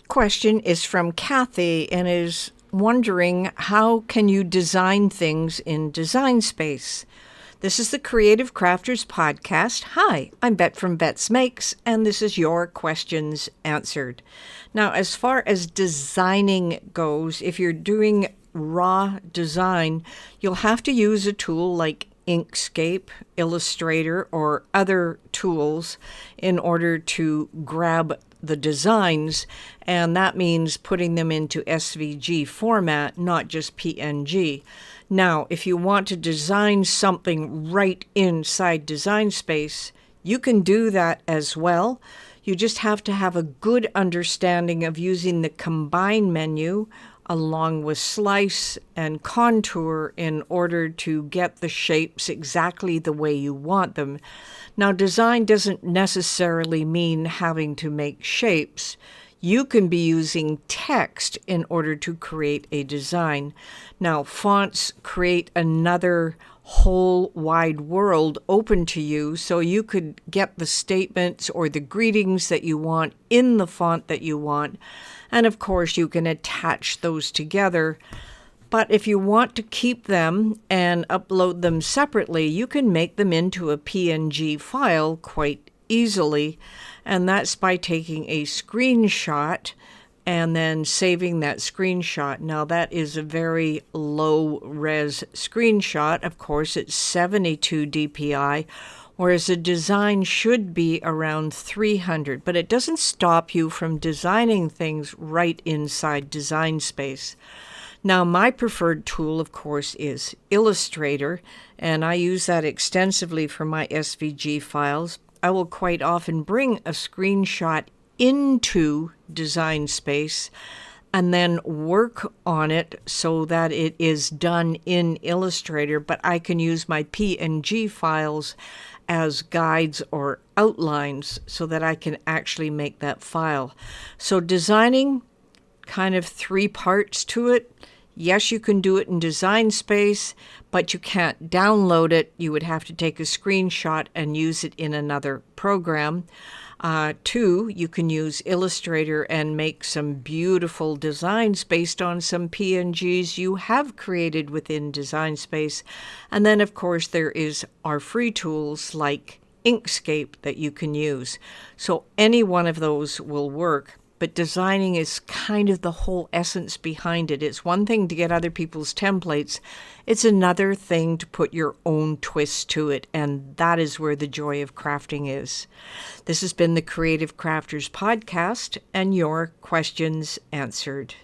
question is from Kathy and is wondering, how can you design things in Design Space? This is the Creative Crafters Podcast. Hi, I'm Bette from Bette's Makes, and this is your questions answered. Now, as far as designing goes, if you're doing raw design, you'll have to use a tool like Inkscape, Illustrator, or other tools in order to grab the designs, and that means putting them into SVG format, not just PNG. Now, if you want to design something right inside Design Space, you can do that as well. You just have to have a good understanding of using the Combine menu along with Slice and Contour in order to get the shapes exactly the way you want them. Now, design doesn't necessarily mean having to make shapes. You can be using text in order to create a design. Now, fonts create another whole wide world open to you, so you could get the statements or the greetings that you want in the font that you want. And of course, you can attach those together. But if you want to keep them and upload them separately, you can make them into a PNG file quite easily. And that's by taking a screenshot and then saving that screenshot. Now, that is a very low-res screenshot. Of course, it's 72 dpi, whereas a design should be around 300. But it doesn't stop you from designing things right inside Design Space. Now, my preferred tool, of course, is Illustrator, and I use that extensively for my SVG files. I will quite often bring a screenshot into Design Space and then work on it so that it is done in Illustrator, but I can use my PNG files as guides or outlines so that I can actually make that file. So designing, kind of three parts to it. Yes, you can do it in Design Space, but you can't download it. You would have to take a screenshot and use it in another program. Two, you can use Illustrator and make some beautiful designs based on some PNGs you have created within Design Space. And then, of course, there is our free tools like Inkscape that you can use. So any one of those will work. But designing is kind of the whole essence behind it. It's one thing to get other people's templates. It's another thing to put your own twist to it, and that is where the joy of crafting is. This has been the Creative Crafters Podcast, and your questions answered.